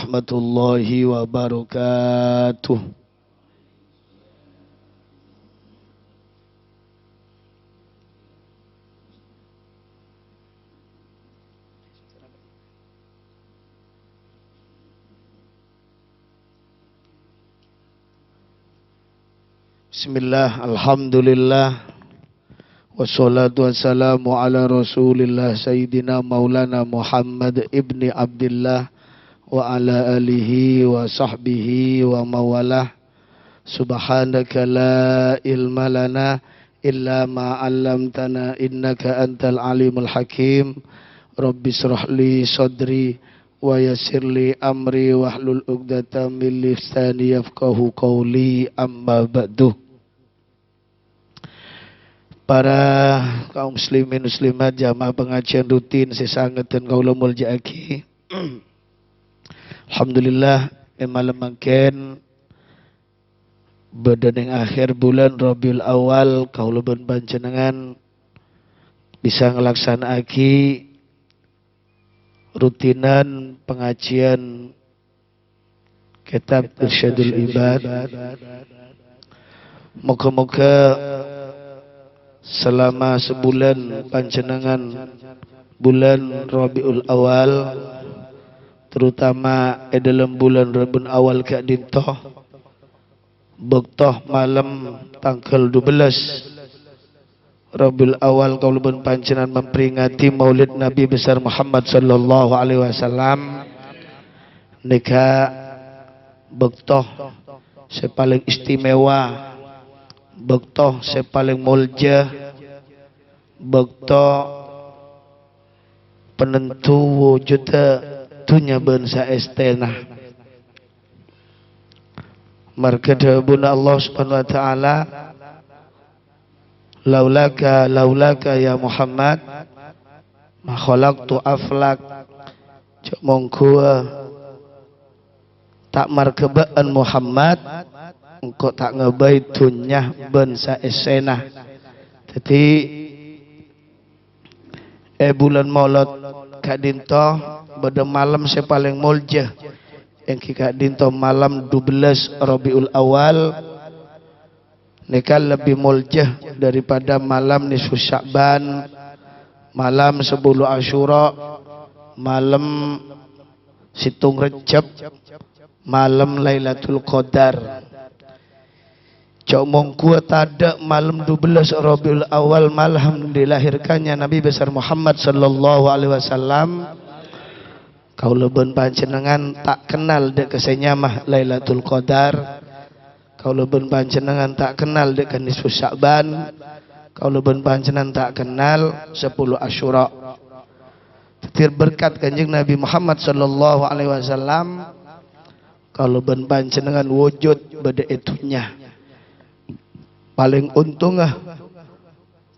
warahmatullahi wabarakatuh. Bismillah, alhamdulillah, wassalatu wassalamu ala rasulillah Sayyidina Maulana Muhammad ibni Abdillah wa ala alihi wa sahbihi wa mawalah. Subhanaka la ilma lana illa ma 'allamtana innaka antal alimul hakim. Rabbi shrah li sadri wa yassir li amri wahlul 'uqdatam min lisani yafqahu qawli, amma ba'du. Para kaum muslimin muslimat jamaah pengajian rutin sesangeun kaula muljaaki. Alhamdulillah malam mangken bedeneng akhir bulan Rabiul Awal kaula ben panjenengan bisa ngelaksanaki rutinan pengajian kitab Irsyadul Ibad. Moga-moga selama sebulan panjenengan bulan Rabiul Awal, terutama dalam bulan Rabiul Awal kak dintoh bektoh malam tanggal 12 Rabiul Awal kaula ben panjenengan memperingati Maulid Nabi besar Muhammad sallallahu alaihi wasallam. Nika bektoh sepaling istimewa, bektoh sepaling mulja, bektoh penentu wujudnya dunia bangsa estena. Marka dawuhna Allah Subhanahu wa taala, laulaka ya Muhammad ma khalaqtu aflak. Cuk mongko tak markebaan Muhammad engkau tak ngebai dunya bangsa estena. Jadi bulan Maulud kak dinto pada malam sepaling mulja yang kak dinto malam 12 Rabiul Awal nika lebih mulja daripada malam nisfu Sya'ban, malam 10 Asyura, malam situng Rejab, malam Lailatul Qadar. Cok mongku tada malam 12 Rabiul Awal malam dilahirkannya Nabi besar Muhammad sallallahu alaihi wasallam. Kaula ben panjenengan tak kenal dek kesenyamah Lailatul Qadar. Kaula ben panjenengan tak kenal dek nisfu Sya'ban. Kaula ben panjenengan tak kenal 10 Asyura. Tetir berkat Kanjeng Nabi Muhammad sallallahu alaihi wasallam kaula ben panjenengan wujud pada itunya. Paling untung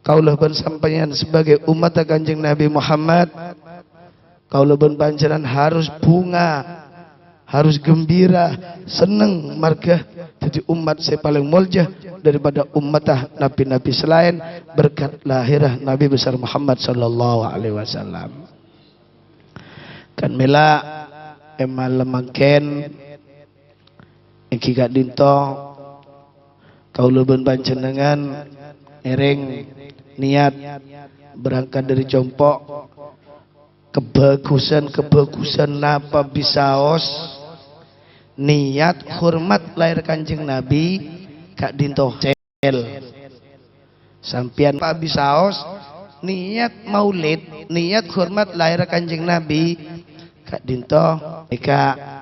kaulah bersampaian sebagai umat Kanjeng Nabi Muhammad, kaulah berpanjangan harus bunga, harus gembira, seneng marga jadi umat saya paling mulia daripada umat nabi-nabi selain berkat lahirah Nabi besar Muhammad sallallahu alaihi wasallam. Kan mila emal lemangken iki gak dinto kaula ben panjenengan ereng niat berangkat dari Jompok kebagusan napa bisaos niat hormat lahir Kanjeng Nabi kak dinto cel sampian pak bisaos niat maulid niat hormat lahir Kanjeng Nabi kak dinto ika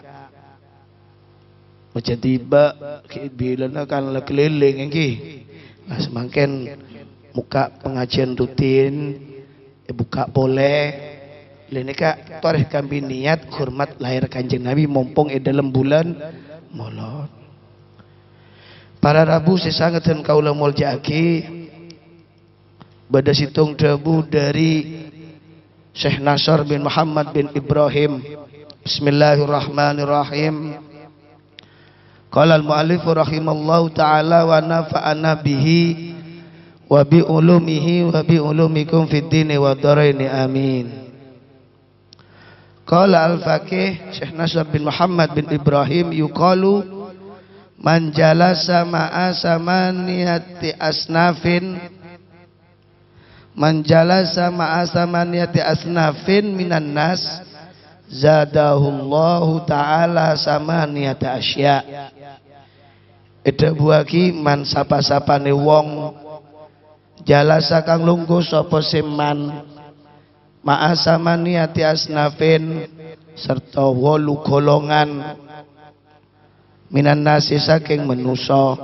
macam tiba bila kan keliling lagi. Nah semakin muka pengajian rutin buka boleh. Lene kak toreh kami niat hormat lahir Kanjeng Nabi mumpung dalam bulan Maulud. Para Rabu sesangeun kaula muljaaki pada situng Rabu dari Syekh Nasr bin Muhammad bin Ibrahim. Bismillahirrahmanirrahim. Qala al-mu'allif rahimallahu ta'ala wa nafa'ana bihi wa bi ulumihi wa bi ulumikum fid dini wa dharaini amin. Qala al-faqih Syekh Nasr bin Muhammad bin Ibrahim yuqalu man jalasa ma'a samaniyati asnafin man jalasa ma'a samaniyati asnafin minan nas zadahullahu ta'ala samaniyata asya. Eda buaki man sapa-sapane wong jalasa kang lungguh sapa seman ma'a samaniyati asnafin serta 8 golongan minan nasi saking manusa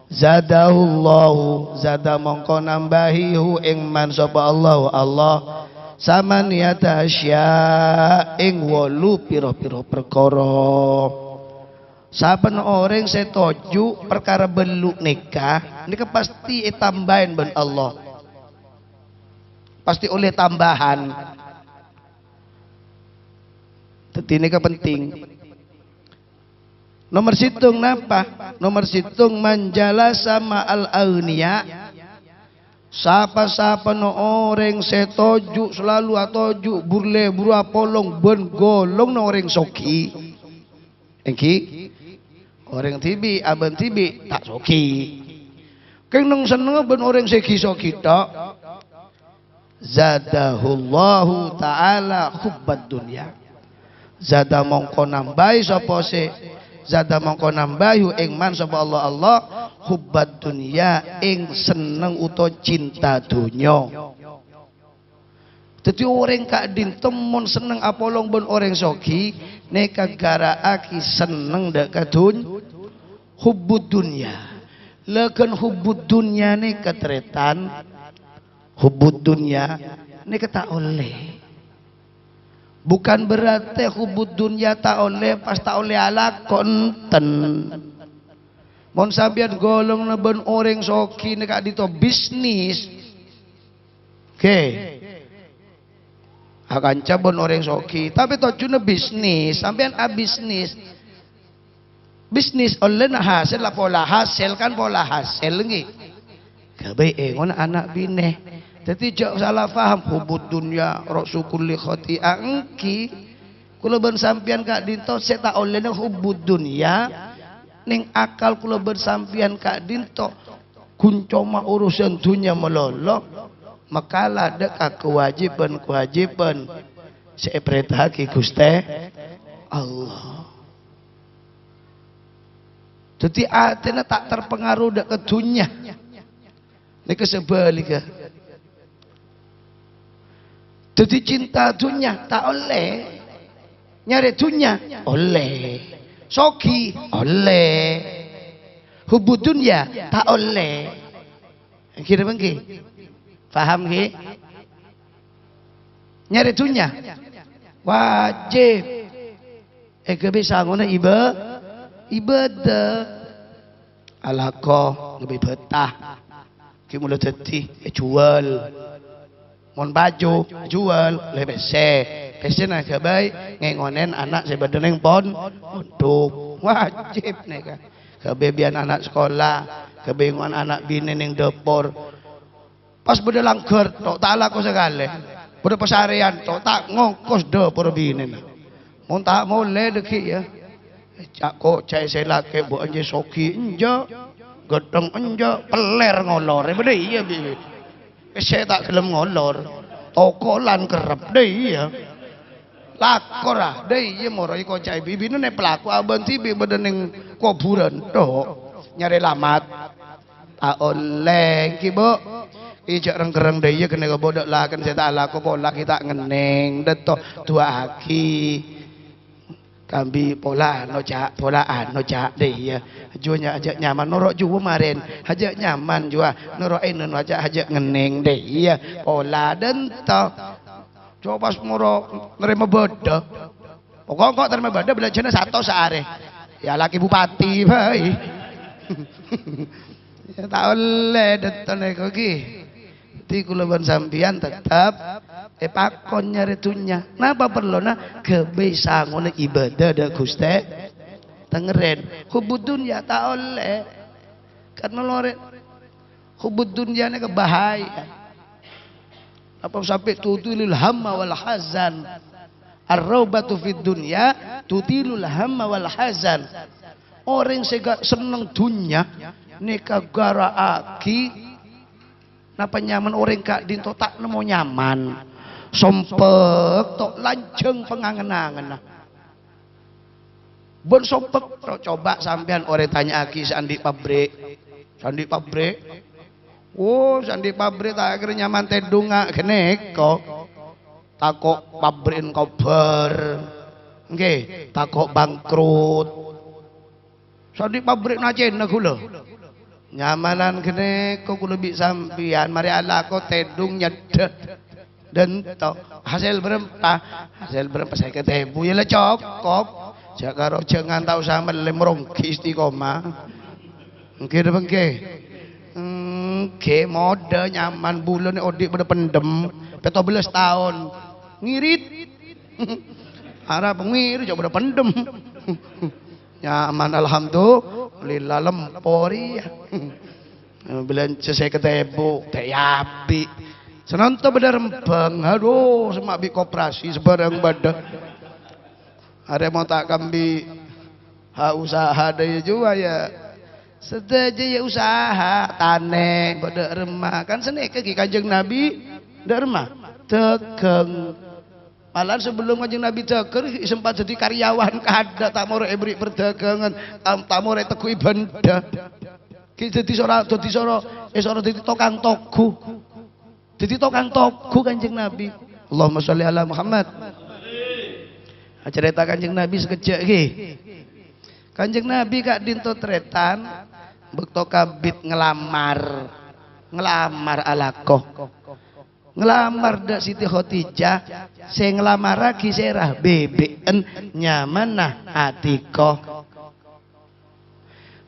zadahullahu zada mongko nambahi hu ing man sapa Allah samaniyata asya ing 8 pira-pira perkara. Saben orang setuju perkara beluk nikah nika pasti tambahin ben Allah, pasti oleh tambahan. Jadi ini penting. Nomor situng napa? Nomor situng manjala sama al agniya. Sapa-sapa no orang setuju selalu atoju burle buru apolong ben golong no orang soki. Engki orang tibi aben tibi tak soki. Keng nang seneng ben orang segi soki tok. Zadahullahu ta'ala hubbad dunya. Zada mongko nambahi sapa se zada mongko nambahi ing man sapa Allah hubbad dunya ing seneng utawa cinta dunya. Dadi orang kak din temun seneng apolong ben orang soki neka garaaki seneng dak kadun hubbud dunya. Leken hubbud dunya ne ketretan hubbud dunya ne tak oleh. Bukan berarti hubud dunia tak oleh pas tak oleh ala konten. Mon sampeyan golong na ben orang soki nek dito bisnis. Oke. Akan cabon orang soki, tapi tojune bisnis, sampeyan bisnis. Bisnis oleh na hasil lah pola hasil kan pola hasil nggih. Gawe ngono anak bine. Jadi jauh salah faham hubud dunia rasulullah khoti'ah engki kula ben sampeyan kak dinto saya tak oleh nang hubud dunia ning akal kula ben sampeyan kak dinto kuncoma urusan dunia melolo makalah dek kewajiban saya perintahake Gusti Allah. Jadi atena tak terpengaruh dek ke dunia nek sebaliknya. Jadi cinta dunia tak oleh, nyari dunia oleh, soki oleh, hubud dunia tak oleh. Kira bangki, faham ki? Nyari dunia wajib. Bisa ngono ibadah, alako lebih betah. Kimula teti jual. Mon baju jual lebih pese nak kebai ngengonen anak sebenarnya pondok wajib nih kan kebebian anak sekolah kebingungan anak bini neng dapur pas beda langgar tok tak laku sekali beda pesarian tok tak ngongkos dapur bini mon tak boleh deki ya cak kok cai selake bu anje soki enjo gedeng enjo peler ngolor beda iya bibi. Saya tak gelem ngolor tokolan kerep deh ya lakor ah deh ya moro iko cai bibi ne pelaku aban tibi bedeneng kuburan tok nyari lamat tak oleh kibo ijak rengkereng deh ya kena kebodok lah kan saya tak laku pola kita ngeneng deto dua aki kambi pola no cak polaan no cak deh ya juanya ajak nyaman norok jua kemarin ajak nyaman jua norok inen ajak ajak ngeneng deh ya pola dan to coba pas moro nerima bodoh pokok kok terima bodoh belajarnya satu sehari ya laki bupati baik ya tak oleh detone koki di kulaban sampian tetap pakon nyari dunya napa perlu na kebiasaan ngono ibadah dak Gusti tengeren hubud dunya tak oleh karena lore hubud dunya ne kebahaya apa sampai tutulil hamma wal hazan Ar-raubatu fid dunya tutilul hamma wal hazan. Orang sega seneng dunya nika gara aki napa nyaman orang kak dinto tak nemu nyaman. Sompek tok lanjeng pengangen-angen. Bon sompek coba sampean orang tanya aki sandi pabrik. Sandi pabrik. Oh, sandi pabrik tak akhirnya nyaman tedunga kene kok. Takok pabrikin kober, nggih, takok bangkrut. Sandi pabrik najen gula. Nyamanan kene kok lebih sampian, mari ala ko tedung nyedek. Dan to hasil berapa? Hasil berapa saya ketebu ya lah cokop. Jakaro jangan tahu sama lemrong istiqomah. Nggih bengke. Nggih mode nyaman bulan odik pada pendem 17 tahun. Ngirit. Arab ngirit coba pendem. Nyaman alhamdulillah lempori. Belanja saya ketebu teh api. Senonto beda rempeng, aduh semak bi koperasi sebarang badan. Ada mau tak kambi usaha daya juga ya. Sedaja ya usaha tane pada remah kan senek ke Kanjeng Nabi dak remah tegeng. Malah sebelum Kanjeng Nabi tegeng sempat jadi karyawan kada tak more beri perdagangan tak more teku ibadah. Ki dadi sora dadi tukang togu. Jadi tukang togu Kanjeng Nabi. Allahumma sholli ala Muhammad. Cerita Kanjeng Nabi sekejap iki. Kanjeng Nabi kak dinto tretan bekto kabit ngelamar alakoh. Ngelamar dak Siti Khadijah, saya ngelamar lagi serah beben nyaman nah Atikoh.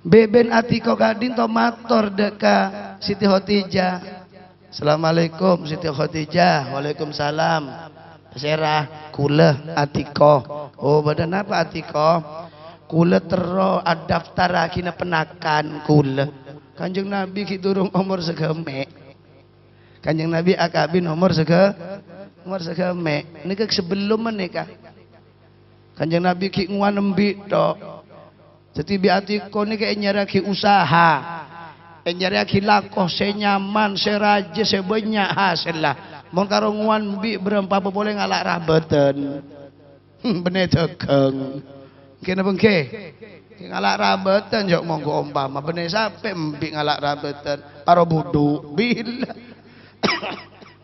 Beben Atikoh kak dinto mator deka Siti Khadijah. Assalamualaikum Siti Khadijah. Waalaikumsalam. Serah kula Atikoh. Oh badan apa Atikoh? Kula tero daftar akina penakan kula. Kanjeng Nabi ki durung umur segemek. Kanjeng Nabi akabin umur segemek. Nika sebelum menikah. Kanjeng Nabi ki nguan nembi tok. Jadi bi Atikoh nika nyaraki usaha. Nyari lakoh senyaman seraja sebanyak hasil lah. Mon karo nguan bi berempat boleh ngalak rabeten. Bener tegeng. Kena bengke. Ngalak rabeten jok monggo umpama bener sampai mbi ngalak rabeten karo budu bila.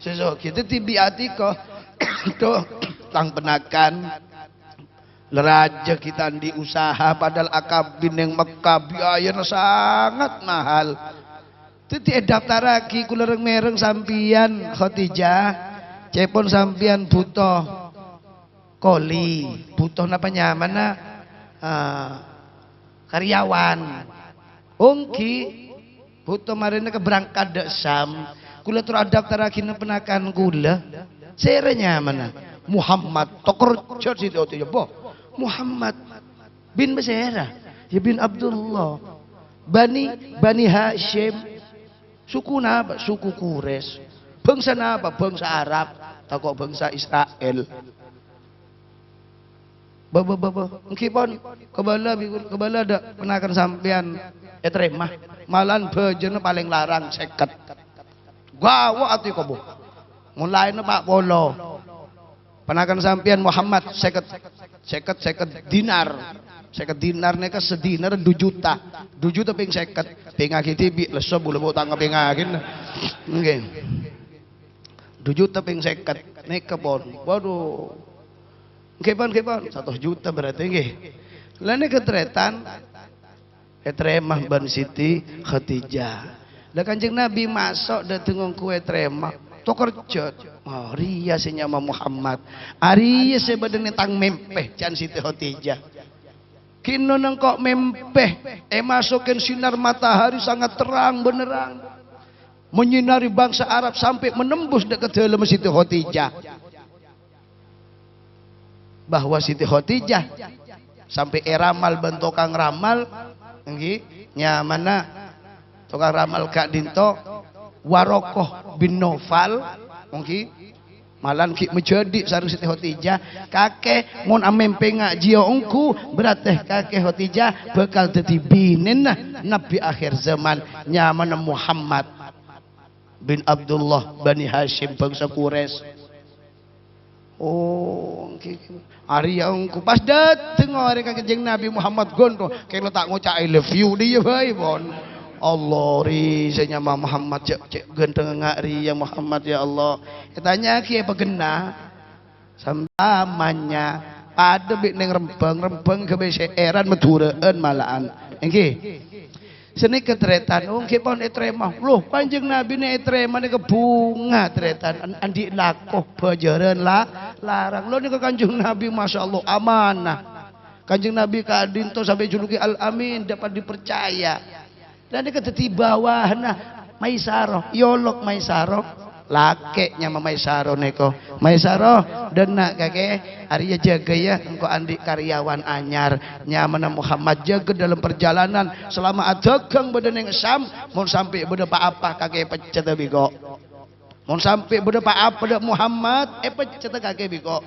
Sesuk kita tibi Atikoh tuh tang penakan leraja kita di usaha padahal akabin yang Mekah biayanya sangat mahal. Titi daftar lagi kula mereng sampian Khadijah, cepon sampian butuh koli, butuh napa nyaman karyawan. Ongki butuh marine keberangkat dek Sam. Kula terus daftar lagi penakan kula. Serenya mana? Muhammad tokor jod situ ya boh. Muhammad bin Basirah ya bin Abdullah Bani Hashim suku napa? Suku Quraisy. Bangsa napa? Bangsa Arab takok bangsa Israel. Mungkin kebala ada penakan sampean etremah malan bejene paling larang 50. Gawa ati kobo. Mulai Pak Polo. Penakan sampean Muhammad 50 dinar. 50 dinar neka sedinar 2 juta. 2 juta ping 50. Ping aki tibi leso bulu utang ping akin. Nggih. 2 juta ping 50 neka pon. Waduh. Nggih pon 1 juta berarti nggih. Lah neka tretan etremah ban Siti Khadijah. Lah Kanjeng Nabi masuk dateng kue tremah. Tokerjot. Oh, ria senyama Muhammad. Ari sebeden tang mempeh can Siti Khadijah. Kino nang kok mempeh masukin sinar matahari sangat terang benerang. Menyinari bangsa Arab sampai menembus dekat dalam Siti Khadijah. Bahwa Siti Khadijah sampai ramal bentukang ramal nggih nyamana tukang ramal Kak Dinto Warokoh bin Nofal nggih malan ki menjadi sareng Siti Khadijah kakek mun amempe ngaji engku berarti kakek Khadijah bakal dadi binin nabi akhir zaman nyaman Muhammad bin Abdullah Bani Hashim bangsa Quraisy. Oh, Arya engku pas dateng orang Kanjeng Nabi Muhammad gondo kalau tak ngucap I love you dia bae bon. Allah ri saya Muhammad cek genteng ngari ya Muhammad ya Allah. Katanya ki apa gena samanya pada bik ning rembang kebeseran medureen malahan. Nggih. Seni ketretan nggih pon etremah. Loh Kanjeng Nabi ne etremah ke bunga tretan andi lakoh bajaran larang. Lho niku Kanjeng Nabi masyaallah amanah. Kanjeng Nabi kadinto sampai juluki Al Amin dapat dipercaya. Dan ini dadi bawahna Maisarah yolok Maisarah lakeknya Maisarah neko Maisarah dan nak kakek Arya jaga ya engkau andi karyawan anyar nyaman Muhammad jaga dalam perjalanan selama adagang beda neng Sam mau sampai beda apa kakek pecet biko mau sampai beda apa Muhammad pecet kakek biko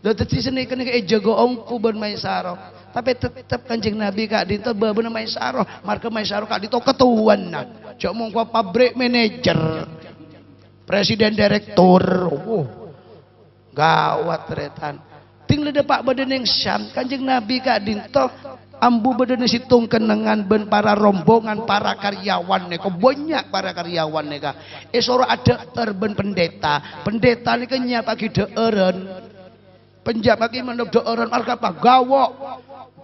dan tadi sini kena jaga ongku ben Maisarah. Tapi tetap Kanjeng Nabi kak dito bener Maisarah marka Maisarah kak dito ketuan nah cok mongko pabrik manajer presiden direktur gawat retan ting lede pak badan yang Syam Kanjeng Nabi kak dito ambu badan situng kenengan ben para rombongan para karyawan neka banyak para karyawan neka esoro ada terben pendeta nika nyapa deeren penjab lagi menurut deeren marka apa gawok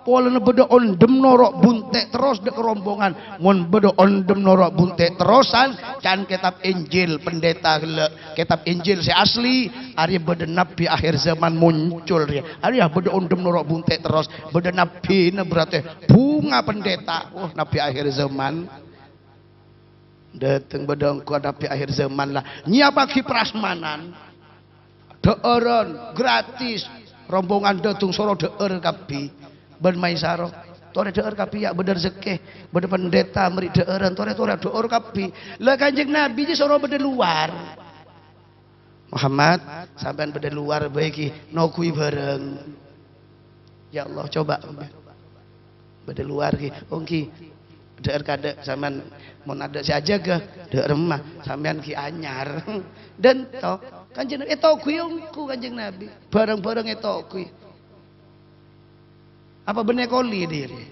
pola bedo ondem norok buntek terus dek rombongan mun bedo ondem norok buntek terusan can kitab Injil pendeta kitab Injil si asli ari bedo nabi akhir zaman muncul dia ari bedo ondem norok buntek terus bedo nabi berarti bunga pendeta nabi akhir zaman dateng bedo engko nabi akhir zaman lah nyiapaki prasmanan deeren gratis rombongan dateng soro deer kabeh ben Maisarah tore deer kapi ya bener zekeh bener pendeta meri deeran tore deer kapi lah Kanjeng Nabi ji soro bede luar Muhammad sampean bede luar baiki nokui bareng ya Allah coba bede luar ki ongki deer kadek sampean mun ada si aja ke deer mah sampean ki anyar dan to Kanjeng Nabi kui ongku Kanjeng Nabi bareng-bareng kui apa bener koli diri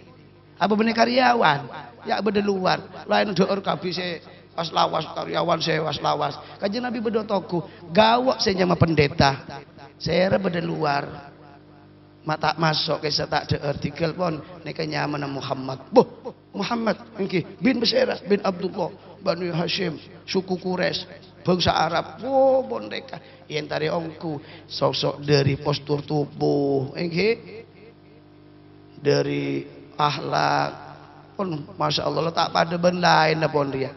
apa bener karyawan ya beda luar lain doer kabeh se was lawas karyawan se was lawas Kanjeng Nabi beda toku gawok se nyama pendeta saya beda luar mata masuk ke tak deer tigel pon nek nyaman Muhammad Muhammad engki bin Basirah bin Abdullah Bani Hashim suku Quraisy bangsa Arab bondeka yen tari ongku sosok dari postur tubuh engki dari akhlak pun masya Allah tak pada ben lain pun dia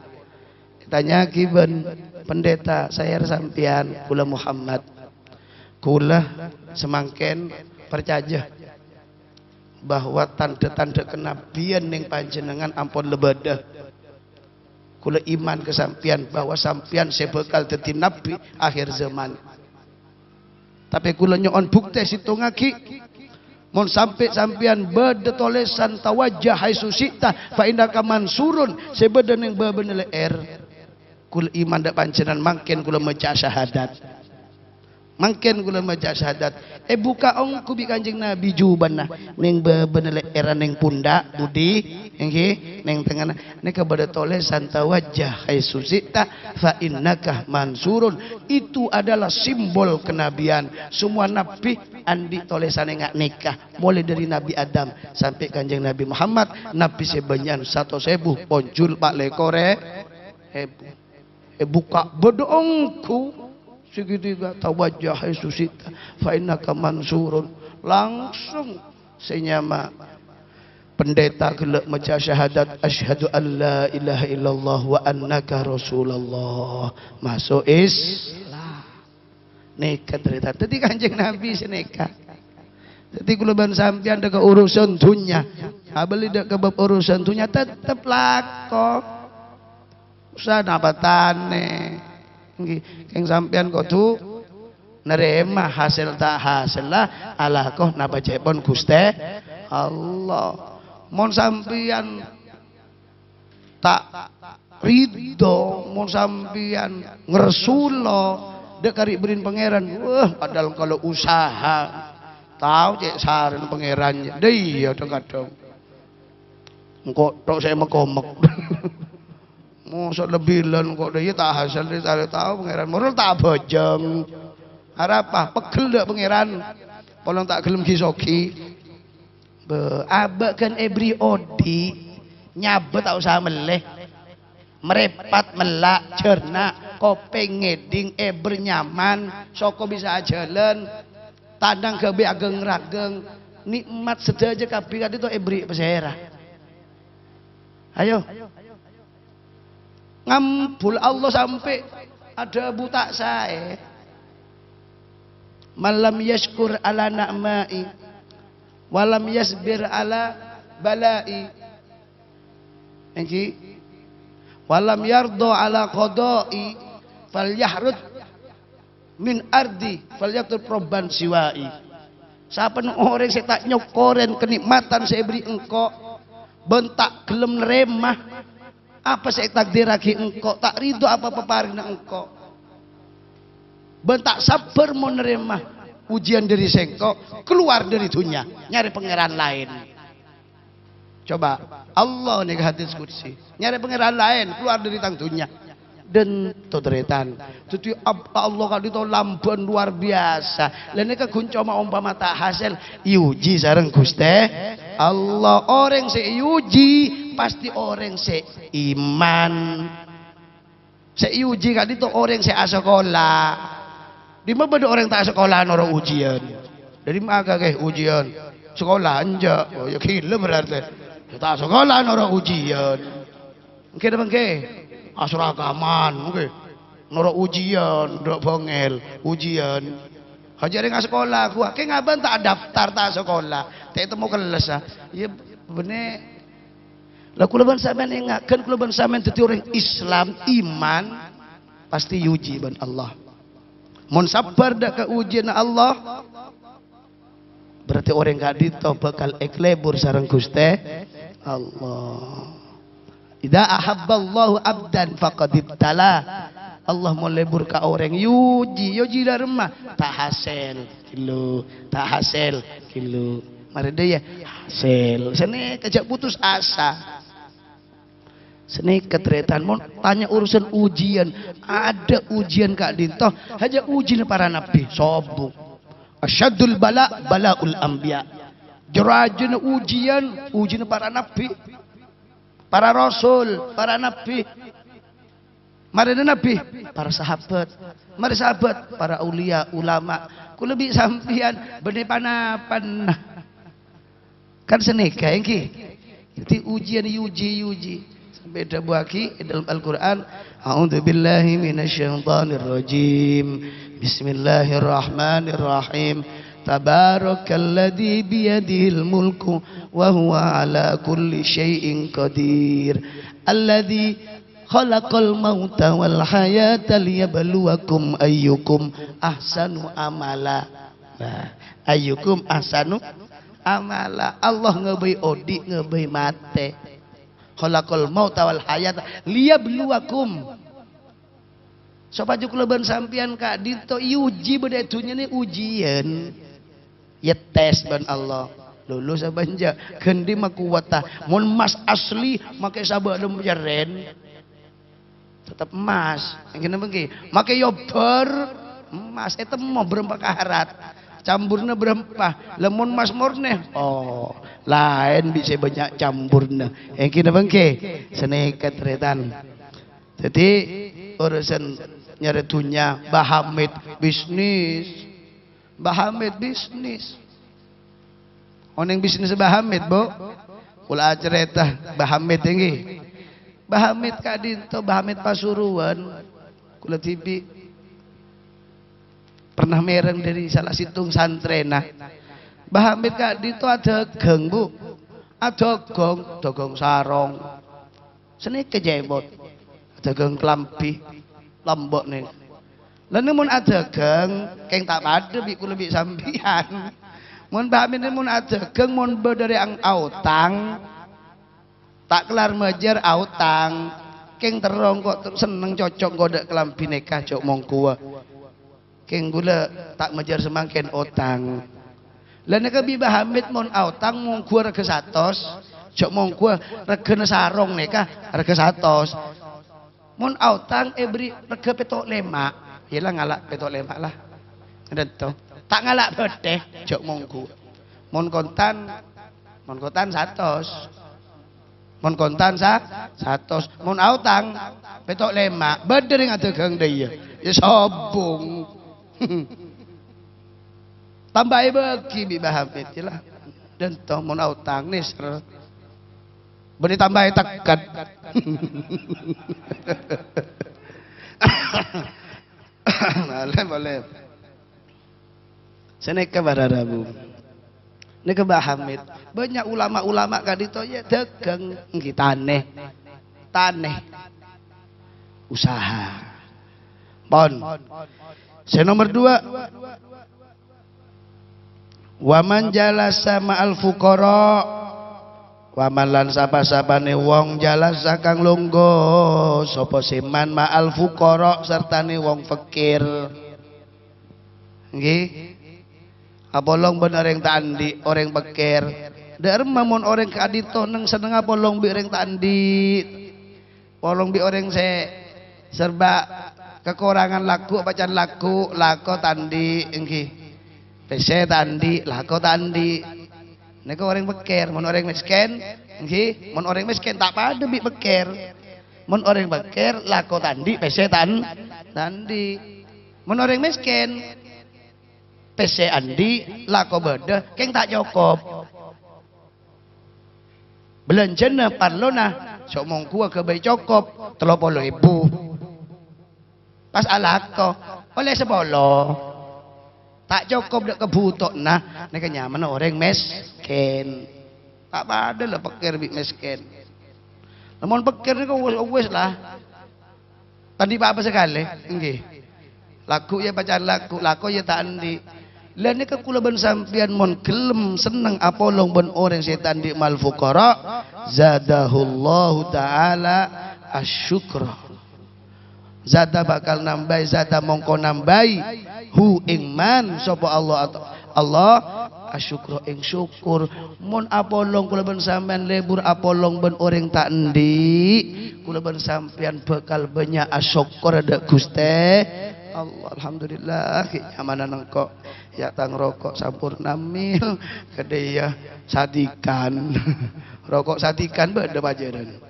tanya kiben pendeta saya sampian kula Muhammad kula semangken percaya bahwa tanda-tanda kenabian ning panjenengan ampun lebadah kula iman kesampian bahwa sampian saya bakal dadi nabi akhir zaman tapi kula nyon bukti situ ngaki mun sampai sampian beda tolesan tawajjah haitsu syi'ta fa innaka mansurun sebeda ning bebenele kul iman dak pancenan mangken kula maca syahadat mangken kula maca syahadat buka ongku bi Kanjeng Nabi jubanna ning bebenele ning pundak budi nggih ning tengana nek beda tolesan tawajjah haitsu syi'ta fa innaka mansurun itu adalah simbol kenabian semua nabi andi tolesan ngak nikah mulai dari Nabi Adam sampai Kanjeng Nabi Muhammad nabi sebanyak 1.000 ponjul pak lekore buka bedongku segitiga tawajjah haitsusita fa innaka mansurun langsung senyama pendeta gelek maca syahadat asyhadu an la ilaha illallah wa annaka rasulullah masuk Islam nekat cerita tadi Kanjeng Nabi seneka tadi kula ban sampean dek urusan dunya abeli dek kebab urusan dunya tetep lako usah nabatane nggih keng sampean kudu nerima hasil tak hasil lah ala koh napa cepon Gusti Allah. Mon sampian tak ridho, mon sampian ngersula dek kari berin pangeran. Wah padahal kalau usaha tahu cek saran pangerannya deh iya kadang engkau tok saya mekomek mosok lebihan kok dia tak hasil dia tahu pangeran moral tak bojong apa pegel dak pangeran polong tak gelem gisoki abakan every odi nyabet tak usah meleh merepat melak cerna kopeng ngeding bernyaman soko bisa jalan tandang kebe ageng rageng nikmat sedaja kabeh itu ebri pesera ayo ngampul Allah sampai ada buta saya malam yashkur ala na'mai walam yasbir ala balai engki walam yardo ala qadai falyahrud min ardi falyatul proban siwai. Siapa orang saya tak nyokoren kenikmatan saya beri engkau bentak gelem neremah apa saya takdir lagi engkau tak ridho apa peparing engkau bentak sabar mau neremah ujian dari sengkau keluar dari dunia nyari pangeran lain. Coba Allah nih hadis kursi nyari pangeran lain keluar dari tang dunia dan toderetan jadi Allah kali itu lamban luar biasa lainnya kegunco ma umpama tak hasil yuji sareng Gusti Allah orang se yuji pasti orang se iman se yuji kali itu orang se sekolah di mana ada orang tak sekolah noro ujian dari mana ke ujian sekolah anja oh ya gila berarti tak sekolah noro ujian mungkin apa asuragaman, oke, norok ujian, dok bongel, ujian. Hajar nggak sekolah, gua, kayak ngaban tak daftar tak sekolah, tak temu kelas ah, ya bener. Lah kulaban sampean ingatkan kulaban sampean jadi orang Islam iman pasti uji ban Allah. Mun sabar dak ke ujian Allah, berarti orang kadito bakal eklebur sareng Gusti Allah. Idza ahabballahu abdan faqad ibtala. Allah mau lebur ka orang yuji darma tak hasil kilo tak hasil kilo mari deh ya hasil sene kejak putus asa sene ketretan mau tanya urusan ujian ada ujian kak dinto haja ujian para nabi sobuk asyadul bala balaul anbiya jerajan ujian para nabi para rasul, para nabi, mari nabi, para sahabat, mari sahabat, para ulia, ulama, ku lebih sampian benih panapan, kan seneka engki, jadi ujian yuji, beda buaki dalam Al-Quran, A'udzubillahi minasyaitonirrajim, Bismillahirrahmanirrahim. Tabarakalladzi biyadihil mulku wa huwa ala kulli syai'in qadir alladzi khalaqal mauta wal hayata liyabluwakum ayyukum ahsanu amala. Nah, ayyukum ahsanu amala. Allah ngebei odi ngebei mate. Khalaqal mauta wal hayata liyabluwakum. Sobat jukuleban sampian kak dito uji beda dunia ini ujian. Ya tes ban Allah lulus abanja kendi makuwata mon emas asli makai sabak dem jaren tetap emas yang begini makai yobar emas itu mau berempat karat campurnya berempah lemon emas murni oh lain bisa banyak campurnya yang kena bangke senekat retan jadi urusan nyari dunia bahamid bisnis Bahamid bisnis. Oneng bisnis Bahamid, Bu. Kula cerita Bahamid tinggi. Bahamid kak dinto Bahamid Pasuruan. Kula TV pernah mereng dari salah situng santrena. Bahamid kak dinto ada geng, Bu. Ada dogong sarong. Seni kejebot. Ada geng kelampi, lombok nih. Lalu mun adegeng keng tak pada bi kula bi sambian. Mun bamin mun adegeng mun bedere ang autang tak kelar mejer autang keng terong kok seneng cocok godek kelambi nikah cok mongkuwa. Keng gula tak mejer semangken utang. Lalu kabi bahamit mun autang mongkuwa rega 100 cok mongkuwa rega sarong nikah rega 100. Mun autang beri rega petok lemak, hilang ngalak petok lemak lah. Ada tak ngalak bedeh, jok mongku. Mun kontan 100. Mun kontan 100. Mun autang petok lemak, beder yang ada gang dia. Ya sobong. Tambah bagi bi bahamit lah. Dan toh mun autang nih beri tambah tekat. Boleh. Saya ke Bararabu. Ini ke Bahamid. Banyak ulama-ulama kadito ya dagang kita taneh. Usaha. Pon. Saya nomor 2. Waman jalasa ma'al fuqara. Waman lan sapa-sapane wong jalasa kang lungguh sapa siman ma'al fuqara sertane wong fakir. Nggih. Apolong ben orang tandi orang fakir. Dar mamun orang kadito nang seneng apolong bi orang tandi. Polong bi orang serba kekurangan laku bacaan laku tandi nggih. Pese tandi lako tandi. Nek orang beker, mun orang miskin, nggih, mun orang miskin tak pada bi beker. Mun orang beker lako tandi pese tandi. Mun orang miskin pese andi lako beda keng tak cukup. Belanjana parlona sok mongku ke bayi cukup 30.000. Pas alako oleh 10. Tak cukup dak kebutok nah nek nyaman orang miskin. Tak pada lah pikir bi miskin. Namun pikir ni wis lah. Tadi apa sekali? Nggih. Laku ya bacaan laku ya tak andi. Lah nek kula ben sampean mon gelem seneng apolong ben orang setan di mal fuqara zadahullahu taala asyukra. Zada bakal nambahi zada mongko nambahi hu ingman sapa Allah asyukra ing syukur. Mun apolong kula ben sampean lebur apolong ben orang tak endi kula ben sampean bakal banyak asyukur ada Gusti Allah. Alhamdulillah nyamanan engko ya tang rokok sampurna mil kedaya sadikan rokok sadikan beda pajaran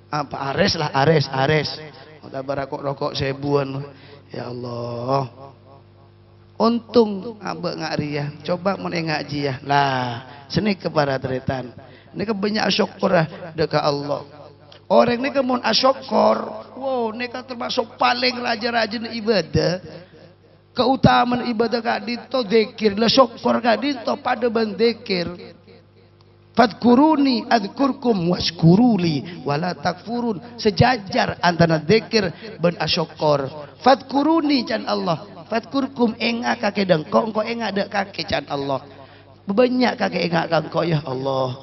apa ares lah ares udah rokok sebuan ya Allah. Untung abek ngariah coba mun ngaji ya lah seni kepada tretan ini kebanyak syukur dekat Allah. Orang ini kemun asyukur wow ini termasuk paling rajin ibadah. Keutamaan ibadah kadito dzikir la syukur kadito pada ben dzikir. Fadkuruni adzkurkum washkuruli wala takfurun. Sejajar antara dzikir ben asyukur. Fadkuruni can Allah. Fadkurkum engak kake dengko engko engak dak kake can Allah. Banyak kake engak kangko ya Allah.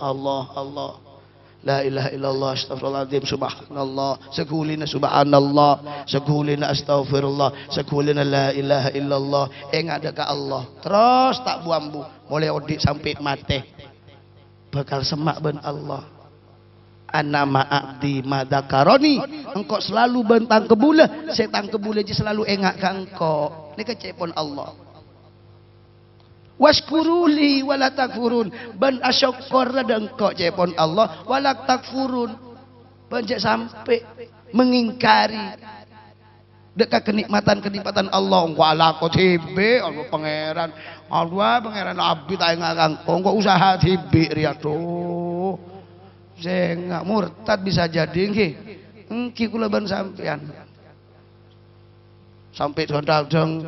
La ilaha illallah astaghfirullahaladzim subhanallah sekulina subhanallah sekulina astaghfirullah sekulina la ilaha illallah engak ada ke Allah terus tak buambu mulai odik sampai mati bakal semak ben Allah ana ma'abdi madakaroni engkau selalu bentang kebula setan kebula je selalu engak ka engkau ni kecepon Allah. Waskuruli wala takfurun ban asyukur dan kok cepon Allah wala takfurun banjak sampai mengingkari dekat kenikmatan Allah engko ala kok tibe Allah pangeran abdi tak ngakang engko usaha tibe riado sing murtad bisa jadi nggih engki kula ban sampean sampai dong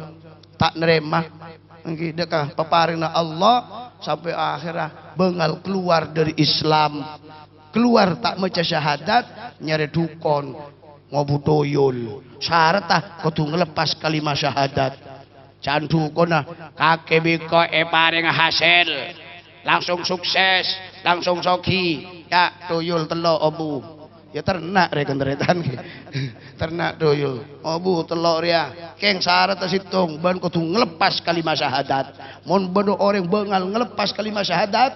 tak nerima nggih dekah peparingna Allah sampai akhirah bengal keluar dari Islam keluar tak maca syahadat nyari dukun ngobu toyol syarat tah kudu ngelepas kalimat syahadat candu kona kakek biko paring hasil langsung sukses langsung soki ya toyol telok obu ya ternak rekan-rekan ternak toyol obu telok ria keng syarat situng ban kudu ngelepas kalimat syahadat mon bodo orang bengal ngelepas kalimat syahadat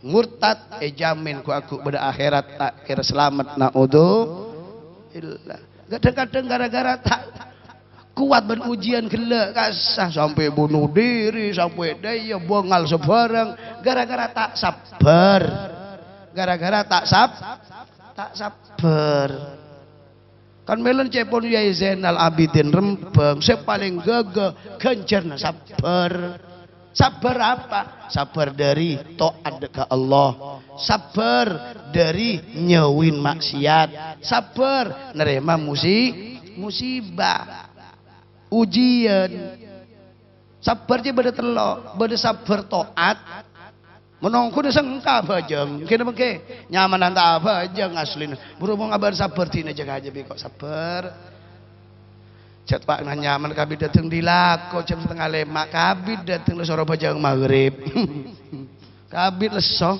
murtad jamin ku aku pada akhirat tak kira selamat naudzubillah kadang-kadang gara-gara tak kuat ben ujian gelek kasah sampai bunuh diri sampai daya bengal sebarang gara-gara tak sabar gara-gara tak sabar kan melon cepon Yai Zainal Abidin Rembang saya paling gagah gencerna sabar sabar apa? Sabar dari taat ke Allah sabar dari nyewin maksiat sabar nerima musibah ujian sabar je beda telok beda sabar taat menongku dah sengka bajang kena mengke nyaman anta bajang aslin berhubung ngabar sabar tina jaga aja kok sabar cet pak nah nyaman kabid dateng dilako jam 4:30 kabid dateng le soro bajang maghrib kabid leso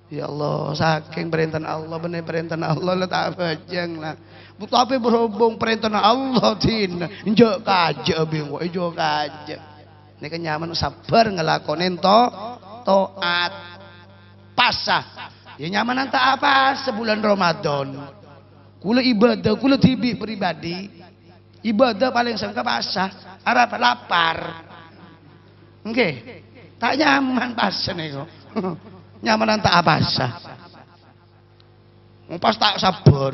ya Allah saking perintah Allah bener perintah Allah lah tak bajang lah tapi berhubung perintah Allah tina njok kaja bingung njok kaja ini kan nyaman sabar ngelakonin to'at pasah ya nyaman anta apa sebulan Ramadan kula ibadah kula tibi pribadi ibadah paling sengka pasah arep lapar nggih tak nyaman pasah niku nyaman anta apa pasah pas tak sabar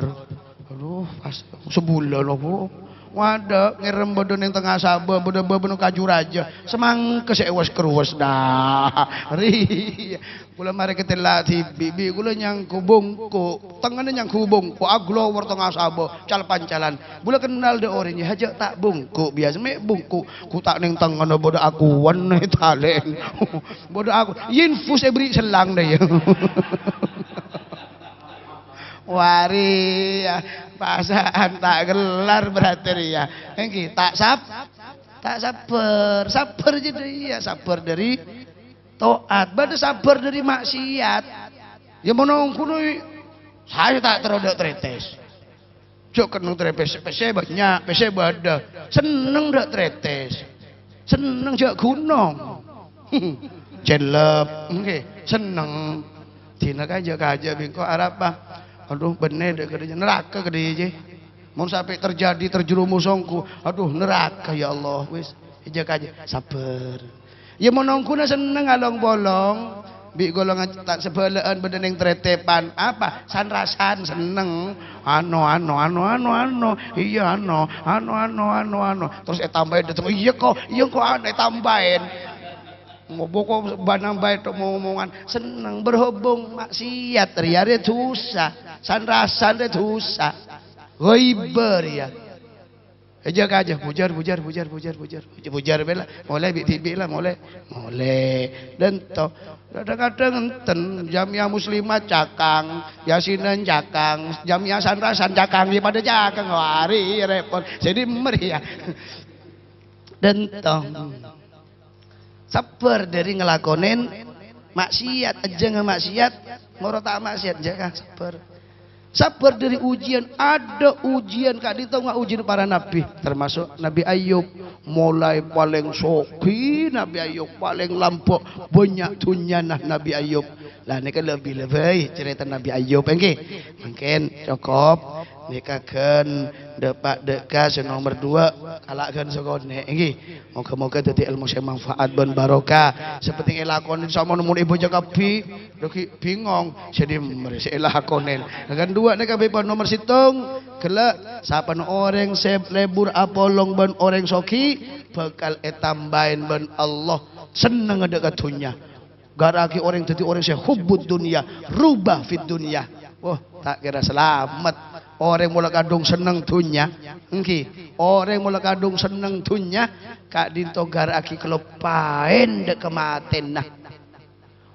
aduh pas sebulan apa wadah ngerem bodoh yang tengah sabah bodoh bodoh kaju raja semangka sewas keruas dah ri kula mari ketela bibi kula nyangku bungku tengahnya nyangku bungku aglower tengah sabah cal pancalan bula kenal de orangnya aja tak bungku biasa mek bungku ku tak neng tengah bodoh akuan nih talen bodoh aku infus beri selang deh ya wari ya pasaan tak gelar berarti ya engki tak sabar jadi ya sabar dari taat bade sabar dari maksiat ya menunggu saya tak terodok tretes jok kenung tretes pese banyak pese bada seneng dak tretes seneng jak gunung jelep nggih seneng dina kaja bingko arapa aduh bener deh kerja neraka kerja mau sampai terjadi terjerumus songku aduh neraka ya Allah wis ijak aja sabar ya menongkuna seneng along bolong bi golongan tak sebelaan bedeneng tretepan apa sanrasan seneng iya terus tambahin iya kok aneh tambahin ngobok banang baik ngomongan seneng berhubung maksiat riare dosa sanrasan de dosa ghaiber ya aja aja pujar bela mulai tibi lah mulai dan to kadang-kadang enten jamiah muslimat cakang yasinan cakang jamiah sanrasan cakang pada cakang wari repot jadi meriah dan to sabar dari ngelakonin maksiat aja nggak maksiat ngoro tak maksiat jaga sabar dari ujian ada ujian kak di tahu nggak ujian para nabi termasuk Nabi Ayub mulai paling soki Nabi Ayub paling lampok banyak tunyanah Nabi Ayub lah ini kan lebih cerita Nabi Ayub mungkin cukup nikakan depak dekas nomor 2 kalahkan sekone moga-moga dadi ilmu saya manfaat dan barokah seperti elakon sama nomor ibu jaga bingung jadi mereka elakonen kan 2 nek kabeh nomor situng gelak sapan orang sep lebur apolong ban orang soki bakal etambahin ban Allah seneng dekat dunia garaki orang jadi orang saya hubbud dunia rubah fit dunia wah tak kira selamat orang mula kadung seneng dunya orang mula kadung seneng dunya kak dinto garaki kelopain dek kematen nah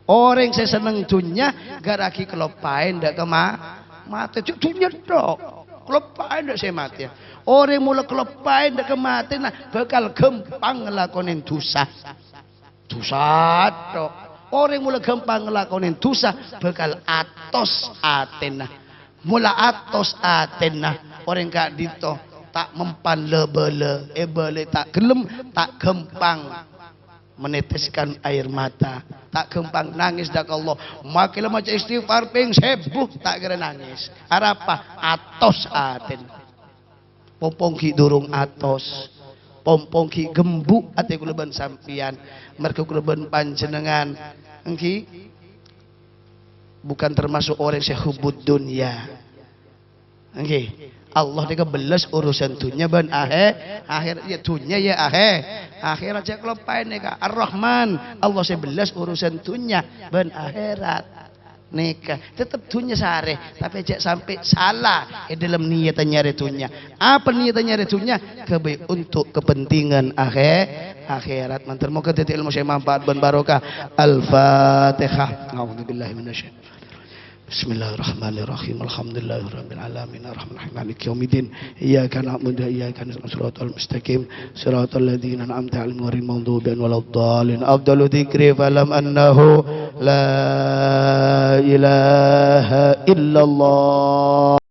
orang saya seneng dunya garaki kelopain dek kematen dunya dok Klepain ndak saya mati. Orang mula klepain ndak kematian nah bakal gampang ngelakonin dosa. Dosa tok. Orang mula gampang ngelakonin dosa bakal atos atena. Mula atos atena orang kak dito tak mempan lebele ebele tak gelem tak gampang meneteskan air mata tak gampang nangis dak Allah makilah maca istighfar ping 1000 tak kira nangis arapa atos aten pompong ki durung atos pompong ki gembuk ate kula ben sampeyan mergo kula ben panjenengan engki bukan termasuk orang yang hubud dunia. Nggih. Allah dia belas urusan dunia ban akhir ya dunia ya akhirat aja kelopain nika Ar-Rahman Allah saya belas urusan dunia ban akhirat nika tetap dunia sare tapi aja sampai salah dalam niatan nyari dunia apa niatan nyari dunia untuk kepentingan akhirat mantar moga dadi ilmu saya manfaat ban barokah Al-Fatihah a'udzubillahi minasyaitonir Bismillahirrahmanirrahim. Alhamdulillahirabbil alamin arrahmanirrahim maliki yaumiddin. Iyyaka na'budu wa iyyaka nasta'in shiratal mustaqim shiratal ladzina an'amta 'alaihim ghairil maghdubi 'alaihim waladdallin. Afdalu dzikri falam annahu la ilaha illallah.